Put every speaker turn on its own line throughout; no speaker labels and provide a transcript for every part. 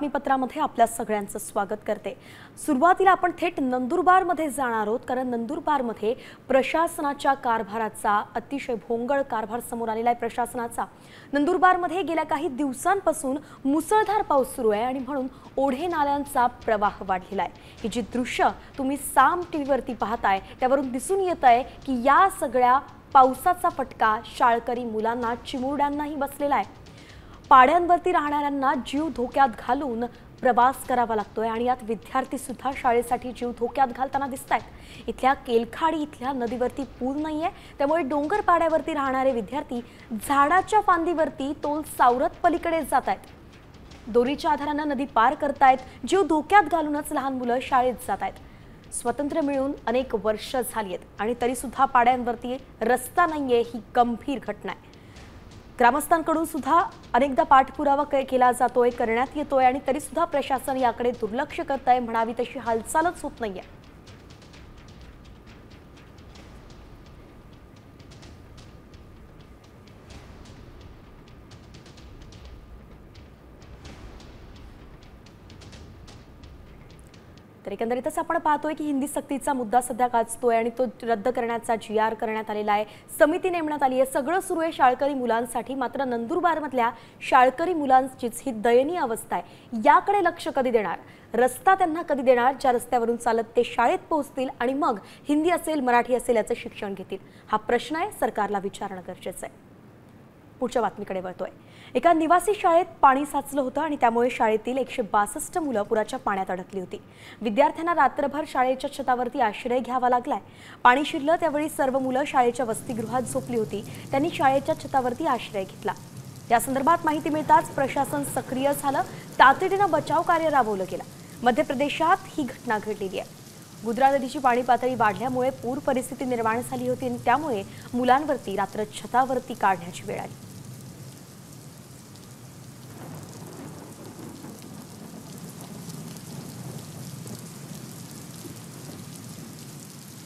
बातमीपत्रामध्ये आपल्या सगळ्यांचं स्वागत करते। सुरुवातीला आपण थेट नंदुरबारमध्ये जाणार आहोत, कारण नंदुरबारमध्ये प्रशासनाच्या कारभाराचा अतिशय भोंगळ कारभार समोर आलेला आहे। प्रशासनाचा नंदुरबारमध्ये गेल्या काही दिवसांपासून मुसळधार पाऊस सुरू आहे आणि म्हणून ओढे नाल्यांचा प्रवाह वाढलेला आहे। ही जी दृश्य तुम्ही साम टीव्हीवरती पाहताय त्यावरून दिसून येत आहे की या सगळ्या पावसाचा फटका शाळकरी मुलांना चिमुरड्यांनाही बसलेला आहे। पाड्यांवरती राहणाऱ्यांना जीव धोक्यात घालून प्रवास करावा लागतोय आणि यात विद्यार्थी सुद्धा शाळेसाठी जीव धोक्यात घालताना दिसतायत। इथल्या केलखाडी इथल्या नदीवरती पूर नाहीये, त्यामुळे डोंगर पाड्यावरती राहणारे विद्यार्थी झाडाच्या फांदीवरती तोल सावरत पलीकडे जात आहेत। दोरीच्या आधाराने नदी पार करतायत, जीव धोक्यात घालूनच लहान मुलं शाळेत जात आहेत। स्वातंत्र्य मिळून अनेक वर्ष झाली आहेत आणि तरी सुद्धा पाड्यांवरती रस्ता नाहीये, ही गंभीर घटना आहे। ग्रामस्थांकडून सुद्धा अनेकदा पाठपुरावा केला जातोय, करण्यात येतोय आणि तरी सुद्धा प्रशासन याकडे दुर्लक्ष करतंय, म्हणावी तशी हालचालच होत नाहीये। तर एकंदरीतच आपण पाहतोय की हिंदी सक्तीचा मुद्दा सध्या गाजतोय आणि तो रद्द करण्याचा GR करण्यात आलेला आहे। समिती नेमण्यात आली आहे। सगळं सुरू आहे शाळकरी मुलांसाठी, मात्र नंदुरबारमधल्या शाळकरी मुलांचीच ही दयनीय अवस्था आहे। याकडे लक्ष कधी देणार, रस्ता त्यांना कधी देणार, ज्या रस्त्यावरून चालत ते शाळेत पोहोचतील आणि मग हिंदी असेल मराठी असेल याचं शिक्षण घेतील, हा प्रश्न आहे, सरकारला विचारणं गरजेचं आहे। पुढच्या बातमीकडे वळतोय। एका निवासी शाळेत पाणी साचलं होतं आणि त्यामुळे शाळेतील 162 मुलं पुराच्या पाण्यात अडकली होती। विद्यार्थ्यांना रात्रभर शाळेच्या छतावरती आश्रय घ्यावा लागलाय। पाणी शिरलं त्यावेळी सर्व मुलं शाळेच्या वसतिगृहात झोपली होती, त्यांनी शाळेच्या छतावरती आश्रय घेतला। या संदर्भात माहिती मिळताच प्रशासन सक्रिय झालं, तातडीनं बचाव कार्य राबवलं गेलं। मध्य प्रदेशात ही घटना घडलेली आहे। गुजरात नदीची पाणी पातळी वाढल्यामुळे पूर परिस्थिती निर्माण झाली होती आणि त्यामुळे मुलांवरती रात्र छतावरती काढण्याची वेळ आली।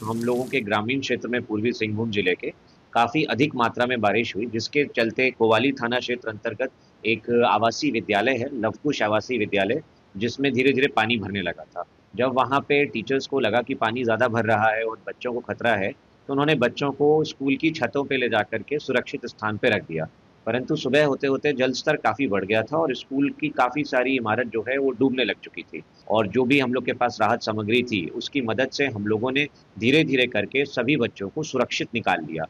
हम लोगों के ग्रामीण क्षेत्र में पूर्वी सिंहभूम जिले के काफी अधिक मात्रा में बारिश हुई, जिसके चलते कोवाली थाना क्षेत्र अंतर्गत एक आवासीय विद्यालय है, लवकुश आवासीय विद्यालय, जिसमें धीरे धीरे पानी भरने लगा था। जब वहां पे टीचर्स को लगा कि पानी ज्यादा भर रहा है और बच्चों को खतरा है, तो उन्होंने बच्चों को स्कूल की छतों पे ले जाकर के सुरक्षित स्थान पे रख दिया। परंतु सुबह होते होते जल स्तर काफी बढ़ गया था और स्कूल की काफी सारी इमारत जो है वो डूबने लग चुकी थी। और जो भी हम लोग के पास राहत सामग्री थी उसकी मदद से हम लोगों ने धीरे धीरे करके सभी बच्चों को सुरक्षित निकाल लिया।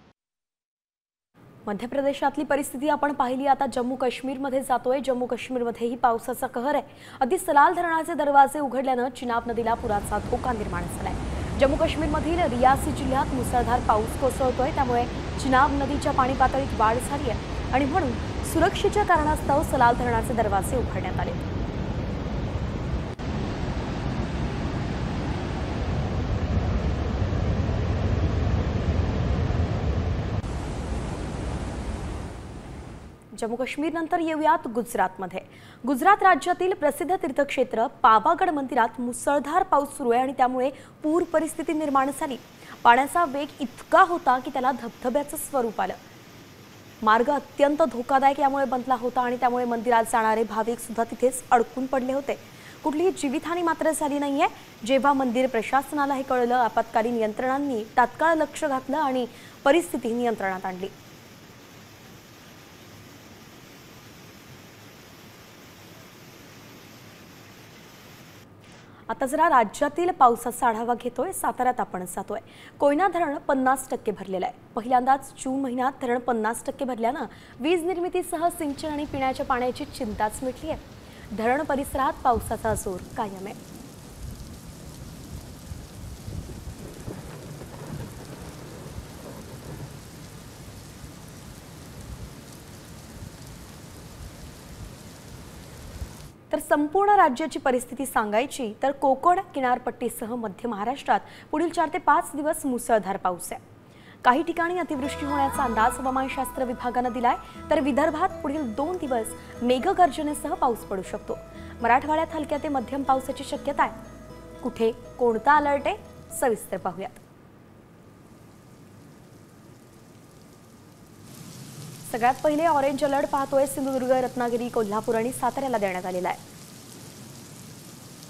मध्य प्रदेशातली परिस्थिती आपण पाहिली। आता जम्मू काश्मीरमध्ये जातोय। जम्मू काश्मीरमध्येही पावसाचा कहर आहे। अगदी सलाल धरणाचे दरवाजे उघडल्यानं चिनाब नदीला पुराचा धोका निर्माण झालाय। जम्मू काश्मीरमधील रियासी जिल्ह्यात मुसळधार पाऊस कोसळतोय, त्यामुळे चिनाब नदीच्या पाणी पातळीत वाढ झाली आहे आणि म्हणून सुरक्षेच्या कारणास्तव सलाल धरणाचे दरवाजे उघडण्यात आले। जम्मू काश्मीर नंतर येऊयात गुजरातमध्ये। गुजरात राज्यातील प्रसिद्ध तीर्थक्षेत्र पावागड मंदिरात मुसळधार पाऊस सुरू आहे आणि त्यामुळे पूर परिस्थिती निर्माण झाली। पाण्याचा वेग इतका होता की त्याला धबधब्याचं स्वरूप आलं। मार्ग अत्यंत धोकादायक यामुळे बनला होता आणि त्यामुळे मंदिरात जाणारे भाविक सुद्धा तिथेच अडकून पडले होते। कुठलीही जीवितहानी मात्र झाली नाहीये। जेव्हा मंदिर प्रशासनाला हे कळलं, आपत्कालीन यंत्रणांनी तात्काळ लक्ष घातलं आणि परिस्थिती नियंत्रणात आणली। आता जरा राज्यातील पावसाचा आढावा घेतोय। साताऱ्यात आपण जातोय। कोयना धरण 50% भरलेलं आहे। पहिल्यांदाच जून महिन्यात धरण 50% भरल्यानं वीज निर्मितीसह सिंचन आणि पिण्याच्या पाण्याची चिंताच मिटली आहे। धरण परिसरात पावसाचा जोर कायम आहे। तर संपूर्ण राज्याची परिस्थिती सांगायची तर कोकण किनारपट्टीसह मध्य महाराष्ट्रात पुढील 4 ते 5 दिवस मुसळधार पाऊस आहे। काही ठिकाणी अतिवृष्टी होण्याचा अंदाज हवामानशास्त्र विभागाने दिलाय, तर विदर्भात पुढील 2 दिवस मेघगर्जनेसह पाऊस पडू शकतो। मराठवाड्यात हलक्या ते मध्यम पावसाची शक्यता आहे। कुठे कोणता अलर्ट आहे, सविस्तर पाहूयात। सगळ्यात पहिले ऑरेंज अलर्ट पाहतोय। सिंधुदुर्ग, रत्नागिरी, कोल्हापूर आणि साताऱ्याला देण्यात आलेला आहे।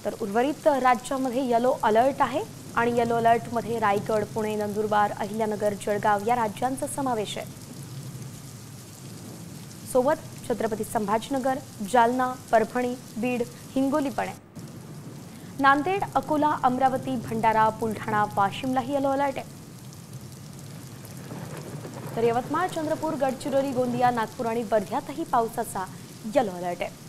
तर उर्वरित राज्यामध्ये येलो अलर्ट आहे आणि येलो अलर्टमध्ये रायगड, पुणे, नंदुरबार, अहिल्यानगर, जळगाव या राज्यांचा समावेश आहे. सोबत छत्रपती संभाजीनगर, जालना, परभणी, बीड, हिंगोली पण आहे. नांदेड, अकोला, अमरावती, भंडारा, बुलढाणा, वाशिमलाही येलो अलर्ट आहे. तर यवतमाळ, चंद्रपूर, गडचिरोली, गोंदिया, नागपूर आणि वर्ध्यातही पावसाचा येलो अलर्ट आहे.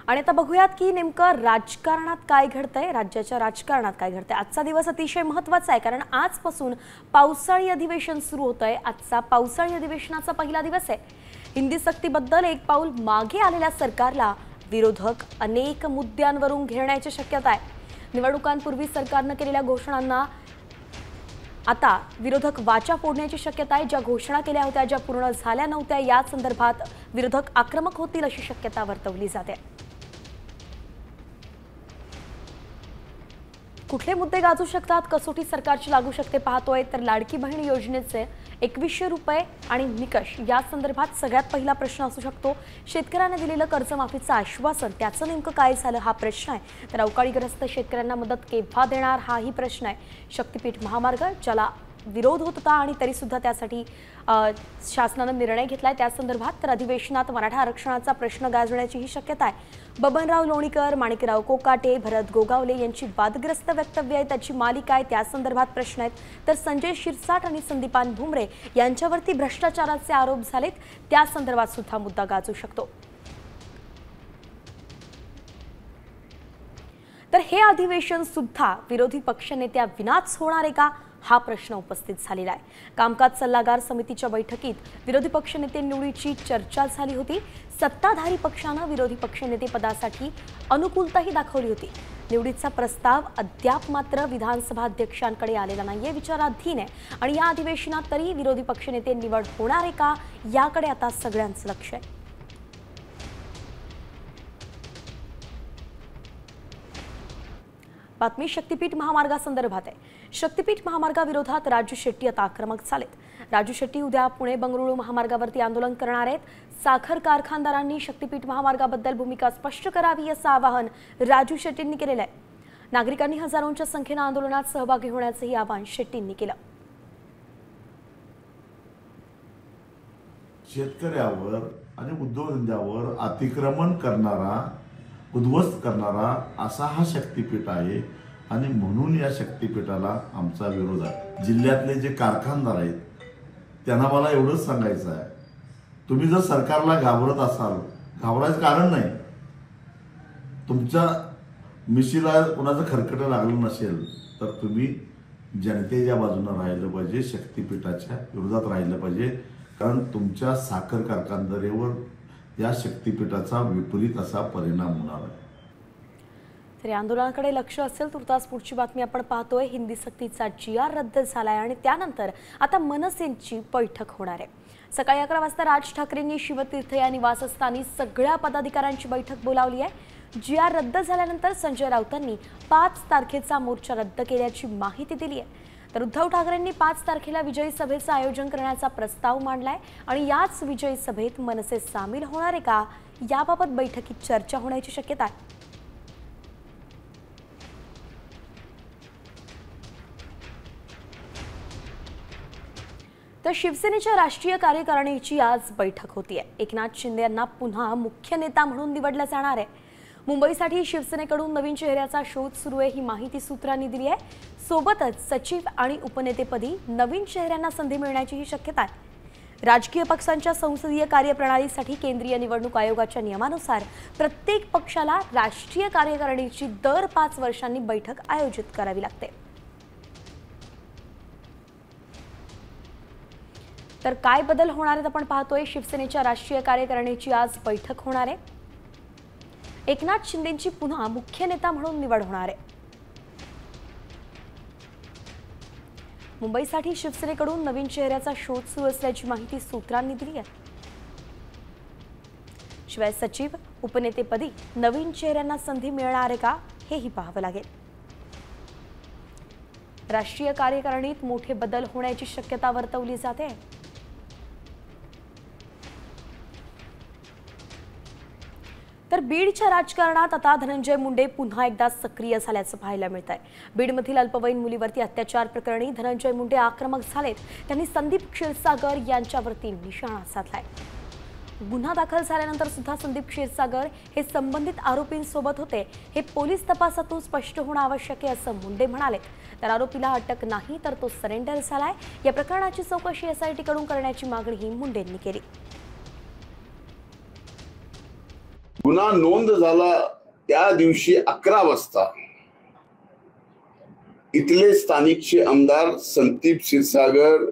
आणि आता बघूयात की नेमकं राजकारणात काय घडतंय, राज्याच्या राजकारणात काय घडतंय. आजचा दिवस अतिशय महत्त्वाचा आहे कारण आजपासून पावसाळी अधिवेशन सुरू होतंय. आजचा पावसाळी अधिवेशनाचा पहिला दिवस आहे. हिंदी सक्तीबद्दल एक पाऊल मागे आलेल्या सरकारला विरोधक अनेक मुद्द्यांवरून घेरण्याची शक्यता आहे. निवडणुकांपूर्वी सरकारने केलेल्या घोषणांना आता विरोधक वाचा फोडण्याची शक्यता आहे. ज्या घोषणा केल्या होत्या, ज्या पूर्ण झाल्या नव्हत्या, या संदर्भात विरोधक आक्रमक होतील अशी शक्यता वर्तवली जाते. कुठले मुद्दे गाजू शकतात, कसोटी सरकारची लागू शकते पाहतोय. तर लाडकी बहीण योजनेचे 2100 रुपये आणि निकष या संदर्भात सगळ्यात पहिला प्रश्न असू शकतो. शेतकऱ्यांना दिलेलं कर्जमाफीचं आश्वासन, त्याचं नेमकं काय झालं हा प्रश्न आहे. तर अवकाळीग्रस्त शेतकऱ्यांना मदत केव्हा देणार हाही प्रश्न आहे. शक्तीपीठ महामार्ग ज्याला विरोध होत होता आणि तरी सुद्धा त्यासाठी शासनाने निर्णय घेतलाय त्या संदर्भात. तर अधिवेशनात मराठा आरक्षणाचा प्रश्न गाजवण्याचीही शक्यता आहे. बबनराव लोणीकर, माणिकराव कोकाटे, भरत गोगावले यांची वादग्रस्त वक्तव्य आहे, त्याची मालिका आहे, त्या संदर्भात प्रश्न आहेत. तर संजय शिरसाट आणि संदीपान भुमरे यांच्यावरती भ्रष्टाचाराचे आरोप झालेत, त्या संदर्भात सुद्धा मुद्दा गाजू शकतो. तर हे अधिवेशन सुद्धा विरोधी पक्षनेत्या विनाच होणार आहे का हा प्रश्न उपस्थित झालेला आहे. कामकाज सल्लागार समितीच्या बैठकीत विरोधी पक्षनेते निवडीची चर्चा झाली होती. सत्ताधारी पक्षाने विरोधी पक्षनेते पदासाठी अनुकूलताही दाखवली होती. निवडीचा प्रस्ताव अद्याप मात्र विधानसभा अध्यक्षांकडे आलेला नाहीये, विचाराधीन आहे. आणि या अधिवेशनात तरी विरोधी पक्षनेते निवड होणार आहे का याकडे आता सगळ्यांचं लक्ष आहे. बातमी शक्तीपीठ महामार्गासंदर्भात आहे. शक्तीपीठ महामार्गाविरोधात राजू शेट्टी आता आक्रमक झालेत. राजू शेट्टी उद्या पुणे बंगळुरू महामार्गावरती आंदोलन करणार आहेत. साखर कारखानदारांनी शक्तीपीठ महामार्गाबद्दल भूमिका स्पष्ट करावी असं आवाहन राजू शेट्टींनी केलेलं आहे. नागरिकांनी हजारोंच्या संख्येने आंदोलनात सहभागी होण्याचंही आवाहन शेट्टींनी केलं.
शेतकऱ्यावर आणि उद्योगधंद्यावर अतिक्रमण करणारा, उद्ध्वस्त करणारा असा हा शक्तीपीठ आहे आणि म्हणून या शक्तीपीठाला आमचा विरोध आहे. जिल्ह्यातले जे कारखानदार आहेत त्यांना मला एवढंच सांगायचं आहे, तुम्ही जर सरकारला घाबरत असाल, घाबरायचं कारण नाही. तुमच्या मिशीला कोणाचं खरकटं लागलं नसेल तर तुम्ही जनतेच्या बाजूने राहिलं पाहिजे, शक्तीपीठाच्या विरोधात राहिलं पाहिजे. कारण तुमच्या साखर कारखानदारीवर या शक्तीपीठाचा विपरीत असा परिणाम होणार आहे.
तर या आंदोलनाकडे लक्ष असेल. तुर्तास पुढची बातमी आपण पाहतोय. हिंदी सक्तीचा GR रद्द झालाय आणि त्यानंतर आता मनसेची बैठक होणार आहे. सकाळी 11 वाजता राज ठाकरेंनी शिवतीर्थ या निवासस्थानी सगळ्या पदाधिकाऱ्यांची बैठक बोलावली आहे. GR रद्द झाल्यानंतर संजय राऊतांनी 5 तारखेचा मोर्चा रद्द केल्याची माहिती दिली आहे. तर उद्धव ठाकरेंनी 5 तारखेला विजयी सभेचं आयोजन करण्याचा प्रस्ताव मांडलाय आणि याच विजयी सभेत मनसे सामील होणार आहे का याबाबत बैठकीत चर्चा होण्याची शक्यता आहे. तर शिवसेनेच्या राष्ट्रीय कार्यकारिणीची आज बैठक होतीये. एकनाथ शिंदे यांना पुन्हा मुख्य नेता म्हणून निवडलं जाणार आहे. मुंबईसाठी शिवसेनेकडून नवीन चेहऱ्याचा शोध सुरू आहे, ही माहिती सूत्रांनी दिली आहे. सोबतच सचिव आणि उपनेतेपदी नवीन चेहऱ्यांना संधी मिळण्याचीही शक्यता आहे. राजकीय पक्षांच्या संसदीय कार्यप्रणालीसाठी केंद्रीय निवडणूक आयोगाच्या नियमानुसार प्रत्येक पक्षाला राष्ट्रीय कार्यकारिणीची दर 5 वर्षांनी बैठक आयोजित करावी लागते. तर काय बदल होणार आहेत आपण पाहतोय. शिवसेनेच्या राष्ट्रीय कार्यकारिणीची आज बैठक होणार आहे. एकनाथ शिंदेंची पुन्हा मुख्य नेता म्हणून निवड होणार आहे. मुंबईसाठी शिवसेनेकडून नवीन चेहऱ्याचा शोध सुरू असल्याची माहिती सूत्रांनी दिली आहे. शिवाय सचिव उपनेतेपदी नवीन चेहऱ्यांना संधी मिळणार आहे का हेही पाहावं लागेल. राष्ट्रीय कार्यकारिणीत मोठे बदल होण्याची शक्यता वर्तवली जाते. तर बीडच्या राजकारणात आता धनंजय मुंडे पुन्हा एकदा सक्रिय झाल्याचं पाहायला मिळत आहे। बीडमधील अल्पवयीन मुलीवरती अत्याचार प्रकरणी धनंजय मुंडे आक्रमक झालेत। त्यांनी संदीप क्षीरसागर यांच्यावरती निशाणा साधलाय। गुन्हा दाखल झाल्यानंतर सुद्धा संदीप क्षीरसागर हे संबंधित आरोपींसोबत होते हे पोलीस तपासातून स्पष्ट होणं आवश्यक आहे असं मुंडे म्हणाले। तर आरोपीला अटक नाही तर तो सरेंडर झालाय। या प्रकरणाची चौकशी एसआयटी कडून करण्याची मागणीही मुंडेंनी केली।
गुन्हा नोंद झाला त्या दिवशी 11 वाजता इथले स्थानिकचे आमदार संदीप क्षीरसागर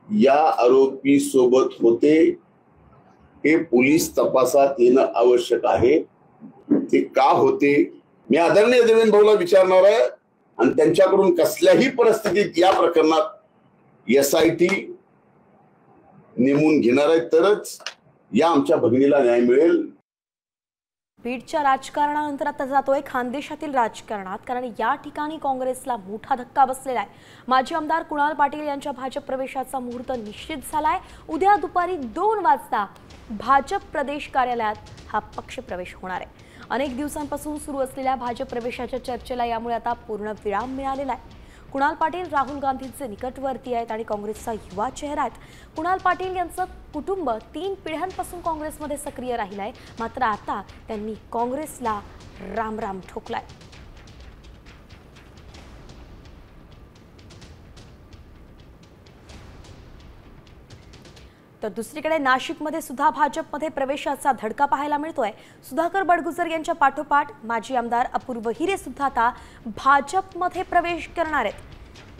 या आरोपी सोबत होते। हे पोलीस तपासात येणं आवश्यक आहे। ते का होते मी आदरणीय देवेंद्र भाऊला विचारणार आहे आणि त्यांच्याकडून कसल्याही परिस्थितीत या प्रकरणात एसआयटी नेमून घेणार आहे तरच या आमच्या भगिनीला न्याय मिळेल।
बीडच्या राजकारणानंतर आता जातोय खानदेशातील राजकारणात, कारण या ठिकाणी काँग्रेसला मोठा धक्का बसलेला आहे। माजी आमदार कुणाल पाटील यांच्या भाजप प्रवेशाचा मुहूर्त निश्चित झालाय। उद्या दुपारी 2 वाजता भाजप प्रदेश कार्यालयात हा पक्ष प्रवेश होणार आहे। अनेक दिवसांपासून सुरू असलेल्या भाजप प्रवेशाच्या चर्चेला यामुळे आता पूर्ण विराम मिळालेला आहे। कुणाल पाटील राहुल गांधींचे निकटवर्ती आहेत आणि काँग्रेसचा युवा चेहरा आहेत। कुणाल पाटील यांचं कुटुंब 3 पिढ्यांपासून काँग्रेसमध्ये सक्रिय राहिलंय, मात्र आता त्यांनी काँग्रेसला राम राम ठोकलाय। तर दुसरीकडे नाशिकमध्ये सुद्धा भाजपमध्ये प्रवेशाचा धडका पाहायला मिळतोय। सुधाकर बडगुजर यांच्या पाठोपाठ माजी आमदार अपूर्व हिरे सुद्धा आता भाजपमध्ये प्रवेश करणार आहेत।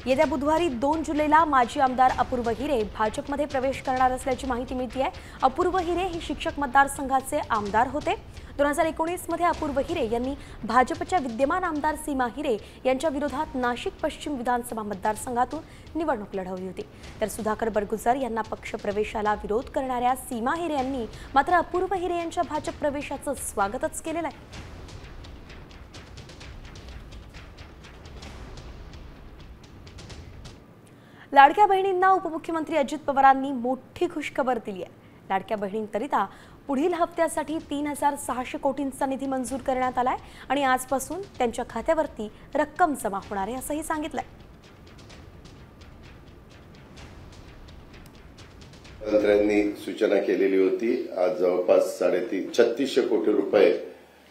येत्या बुधवारी 2 जुलैला माजी आमदार अपूर्व हिरे भाजपमध्ये प्रवेश करणार असल्याची माहिती मिळते। अपूर्व हिरे हे शिक्षक मतदारसंघाचे आमदार होते। 2019 मध्ये अपूर्व हिरे यांनी भाजपच्या विद्यमान आमदार सीमा हिरे यांच्या विरोधात नाशिक पश्चिम विधानसभा मतदारसंघातून निवडणूक लढवली होती। तर सुधाकर बडगुजर यांना पक्ष प्रवेशाला विरोध करणाऱ्या सीमा हिरे यांनी मात्र अपूर्व हिरे यांच्या भाजप प्रवेशाचं स्वागतच केलेलं आहे। लाडक्या बहिणींना उपमुख्यमंत्री अजित पवारांनी मोठी खुशखबर दिली आहे। लाडक्या बहिणींकरिता पुढील हप्त्यासाठी 3600 कोटींचा निधी मंजूर करण्यात आलाय आणि आजपासून त्यांच्या खात्यावरती रक्कम जमा होणार आहे असंही सांगितलंय।
मंत्र्यांनी सूचना केलेली होती। आज जवळपास 3600 कोटी रुपये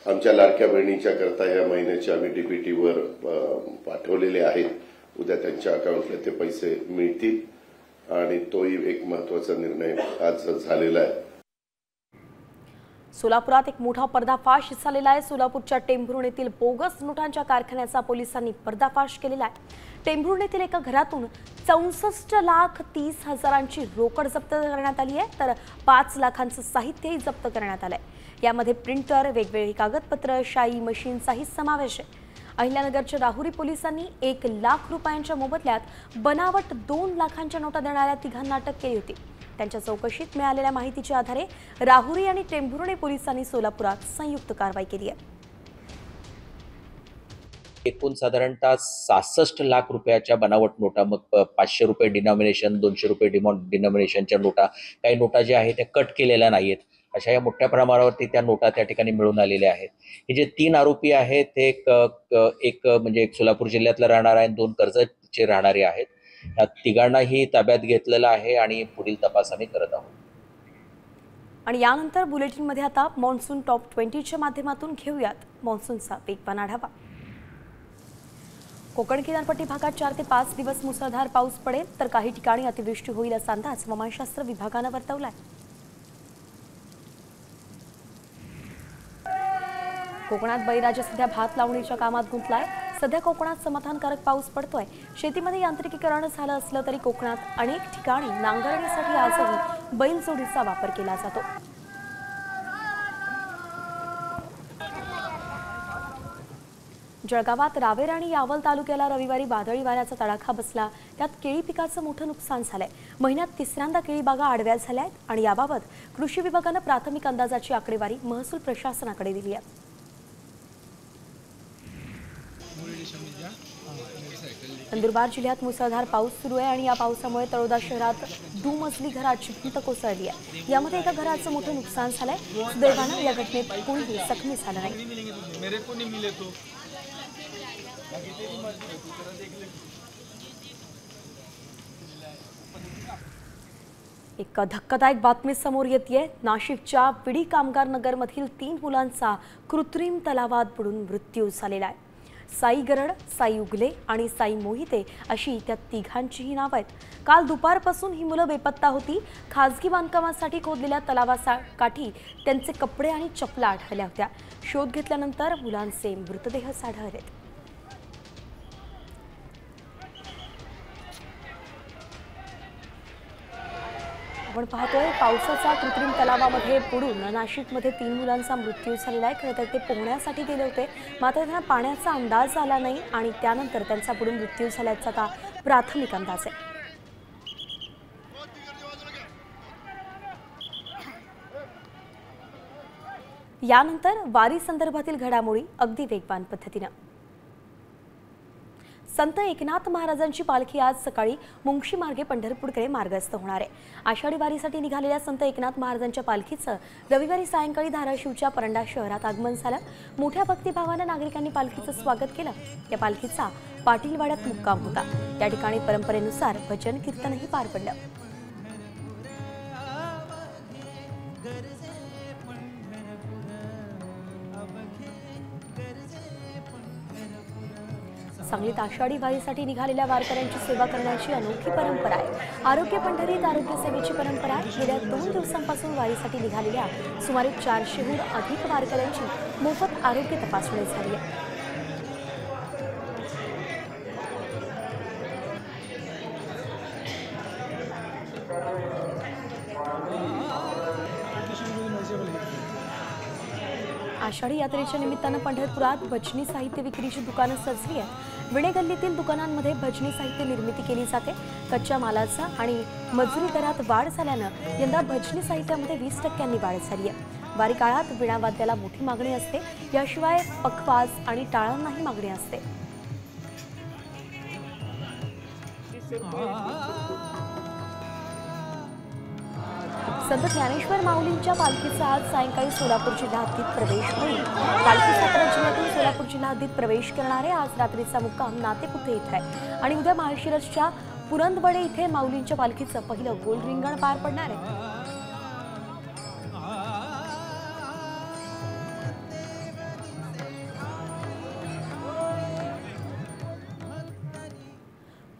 आमच्या लाडक्या बहिणींच्या करता या महिन्याचे आम्ही डीबीटीवर पाठवलेले आहेत। उद्या त्यांच्या अकाउंटला ते पैसे मिळतील आणि तोही एक महत्त्वाचा निर्णय आज झालेला आहे।
सोलापुरात एक मोठा पर्दाफाश झालेला आहे। सोलापूरच्या टेंभुर्णी येथील बोगस नोटांच्या कारखान्याचा पोलिसांनी पर्दाफाश केलेला आहे। टेंभुर्णी येथील एका घरातून 64,30,000ची रोकड जप्त करण्यात आली आहे, तर 5 लाखांचं साहित्यही जप्त करण्यात आलंय। यामध्ये प्रिंटर, वेगवेगळी कागदपत्र, शाई मशीनचाही समावेश आहे। अहिल्यानगरच्या राहुरी पोलिसांनी 1 लाख रुपयांच्या मोबदल्यात बनावट 2 लाखांच्या नोटा देणाऱ्या तिघांना अटक केली होती। त्यांच्या चौकशीत मिळालेल्या माहितीच्या आधारे राहुरी आणि टेंभुर्णी पोलिसांनी सोलापुरात संयुक्त कारवाई केली आहे।
एकूण साधारणतः 66 लाख रुपयाच्या बनावट नोटा, मग 500 रुपये डिनॉमिनेशन, 200 रुपये डिनॉमिनेशनच्या नोटा, काही नोटा ज्या आहेत त्या कट केलेल्या नाहीत, अशा या मोठ्या प्रमाणावरती त्या नोटा त्या ठिकाणी मिळून आलेल्या आहेत। हे जे 3 आरोपी आहेत ते एक म्हणजे एक सोलापूर जिल्ह्यातला राहणार आहे, 2 कर्जतचे राहणारे आहेत। या तिघांनाही ताब्यात घेतलेलं आहे आणि पुढील तपास आम्ही करत आहोत।
आणि यानंतर बुलेटिनमध्ये आता मॉन्सून टॉप 20च्या माध्यमातून घेऊयात मॉन्सूनचा वेगवान आढावा। कोकण किनारपट्टी भागात 4 ते 5 दिवस मुसळधार पाऊस पडेल, तर काही ठिकाणी अतिवृष्टी होईल असा अंदाज हवामानशास्त्र विभागानं वर्तवलाय। कोकणात बळीराजा सध्या भात लावणीच्या कामात गुंतलाय। सध्या कोकणात समाधानकारक पाऊस पडतोय। शेतीमध्ये यांत्रिकीकरण झालं असलं तरी कोकणात अनेक ठिकाणी नांगरणीसाठी आजही बैलजोडीचा वापर केला जातो। जळगावात रावेर आणि यावल तालुक्याला रविवारी वादळी वाऱ्याचा तडाखा बसला। त्यात केळी पिकाचं मोठं नुकसान झालंय। महिन्यात 3ऱ्यांदा केळी बागा आडव्या झाल्या आहेत आणि याबाबत कृषी विभागानं प्राथमिक अंदाजाची आकडेवारी महसूल प्रशासनाकडे दिली आहे। नंदुरबार जिल्ह्यात मुसळधार पाऊस सुरू आहे आणि या पावसामुळे तळोदा शहरात दुमजली घराची भिंत कोसळली आहे। यामध्ये एका घराचं मोठं नुकसान झालंय। सुदैवानं या घटनेत कोणीही जखमी झालं नाही। एक धक्कादायक बातमी समोर येतेय। नाशिकच्या विडी कामगार नगरमधील 3 मुलांचा कृत्रिम तलावात बुडून मृत्यू झालेला आहे। साई गरड, साई उगले आणि साई मोहिते अशी त्या तिघांचीही नावं आहेत। काल दुपारपासून ही मुलं बेपत्ता होती। खासगी बांधकामासाठी खोदलेल्या तलावाकाठी त्यांचे कपडे आणि चपला आढळल्या होत्या। शोध घेतल्यानंतर मुलांचे मृतदेह आढळले। आपण पाहतोय पावसाचा कृत्रिम तलावामध्ये बुडून नाशिकमध्ये 3 मुलांचा मृत्यू झालेला आहे। खरं तर ते पोहण्यासाठी गेले होते, मात्र त्यांना पाण्याचा अंदाज आला नाही आणि त्यानंतर त्यांचा बुडून मृत्यू झाल्याचा आता प्राथमिक अंदाज आहे। यानंतर वारी संदर्भातील घडामोडी अगदी वेगवान पद्धतीने। संत एकनाथ महाराजांची पालखी आज सकाळी मुंगशी मार्गे पंढरपूरकडे मार्गस्थ होणार आहे। आषाढी वारीसाठी निघालेल्या संत एकनाथ महाराजांच्या पालखीचं रविवारी सायंकाळी धाराशिवच्या परंडा शहरात आगमन झालं। मोठ्या भक्तिभावानं नागरिकांनी पालखीचं स्वागत केलं। या पालखीचा पाटीलवाड्यात मुक्काम होता। त्या ठिकाणी परंपरेनुसार भजन कीर्तनही पार पडलं। सांगलीत आषाढी वारीसाठी निघालेल्या वारकऱ्यांची सेवा करण्याची अनोखी परंपरा आहे। आरोग्य पंढरीत आरोग्य सेवेची परंपरा गेल्या 2 दिवसांपासून वारीसाठी निघालेल्या सुमारे 400हून अधिक वारकऱ्यांची मोफत आरोग्य तपासणी झाली आहे। आषाढी यात्रेच्या निमित्तानं पंढरपुरात भजनी साहित्य विक्रीची दुकानं सजली आहेत। विणे गल्लीतील दुकानांमध्ये भजनी साहित्य निर्मिती केली जाते। कच्च्या मालाचा आणि मजुरी दरात वाढ झाल्यानं यंदा भजनी साहित्यामध्ये 20% वाढ झाली आहे। वारी काळात विणावाद्याला मोठी मागणी असते, याशिवाय पखवाज आणि टाळांनाही मागणी असते। संत ज्ञानेश्वर माऊलींच्या पालखीचा आज सायंकाळी सोलापूर जिल्हा हद्दीत प्रवेश होईल। पालखी सातारा जिल्ह्यातून सोलापूर जिल्हा हद्दीत प्रवेश करणारे आज रात्रीचा मुक्काम नातेपुते इथे आहे आणि उद्या माळशिरसच्या पुरंदवडे इथे माऊलींच्या पालखीचं पहिलं गोल रिंगण पार पडणार आहे।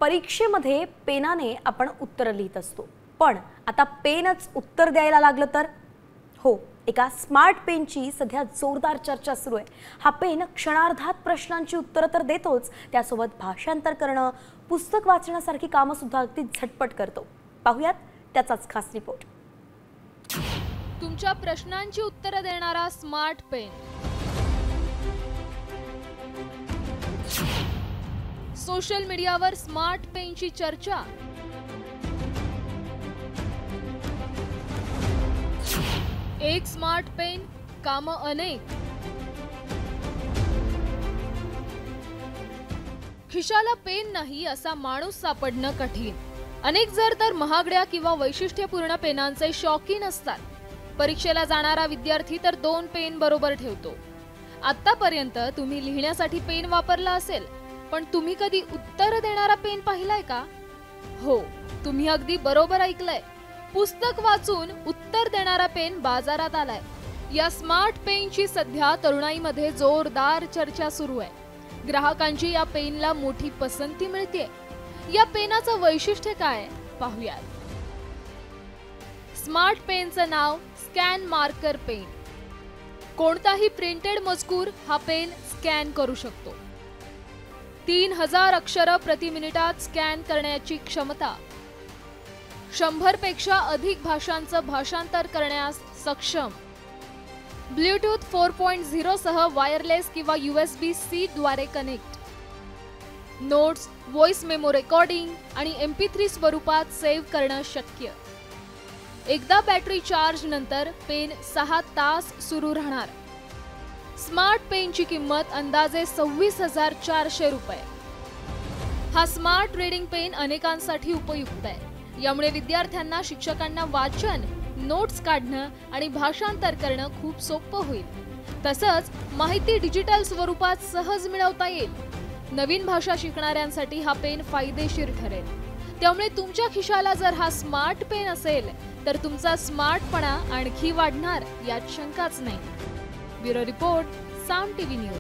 परीक्षेमध्ये पेनाने आपण उत्तर लिहित असतो, पण आता पेनच उत्तर द्यायला लागलं तर? हो, एका स्मार्ट पेनची सध्या जोरदार चर्चा सुरू आहे। हा पेन क्षणार्धात प्रश्नांची उत्तरं तर देतोच, त्यासोबत भाषांतर करणं, पुस्तक वाचण्यासारखी कामं सुद्धा अगदी झटपट करतो। पाहूयात त्याचाच खास रिपोर्ट।
तुमच्या प्रश्नांची उत्तरं देणारा स्मार्ट पेन। सोशल मीडियावर स्मार्ट पेनची चर्चा। एक स्मार्ट पेन, कामं अनेक। खिशाला पेन नाही असा माणूस सापडणं कठीण। अनेक जर तर महागड्या किंवा वैशिष्ट्यपूर्ण पेनांचे शौकीन असतात। परीक्षेला जाणारा विद्यार्थी तर 2 पेन बरोबर ठेवतो। आतापर्यंत तुम्ही लिहिण्यासाठी पेन वापरला असेल, पण तुम्ही कधी उत्तर देणारा पेन पाहिलाय का? हो, तुम्ही अगदी बरोबर ऐकलंय। पुस्तक वाचून उत्तर देणारा पेन बाजारात आलाय। या स्मार्ट पेनची सध्या तरुणाईमध्ये जोरदार चर्चा सुरू आहे। ग्राहकांची या पेनला मोठी पसंती मिळते। या पेनाचं वैशिष्ट्य काय पाहूयात। स्मार्ट पेनचं नाव स्कॅन मार्कर पेन। कोणताही प्रिंटेड मजकूर हा पेन स्कॅन करू शकतो। 3000 अक्षरं प्रति मिनिटात स्कॅन करण्याची क्षमता। 100 पेक्षा अधिक भाषांचं भाषांतर करण्यास सक्षम। ब्लूटूथ 4.0 सह वायरलेस किंवा USB-C द्वारे connect. Notes, voice memo recording आणि MP3 स्वरूपात सेव्ह करणं शक्य। एकदा बॅटरी चार्ज नंतर पेन 6 तास सुरू राहणार। स्मार्ट पेनची किंमत अंदाजे 26,400 रुपये। हा स्मार्ट रीडिंग पेन अनेकांसाठी उपयुक्त आहे। यामुळे विद्यार्थ्यांना शिक्षकांना वाचन, नोट्स काढणं आणि भाषांतर करणं खूप सोपं होईल। तसंच माहिती डिजिटल स्वरूपात सहज मिळवता येईल। नवीन भाषा शिकणाऱ्यांसाठी हा पेन फायदेशीर ठरेल। त्यामुळे तुमच्या खिशाला जर हा स्मार्ट पेन असेल तर तुमचा स्मार्टपणा आणखी वाढणार यात शंकाच नाही। ब्युरो रिपोर्ट, साम टीव्ही न्यूज।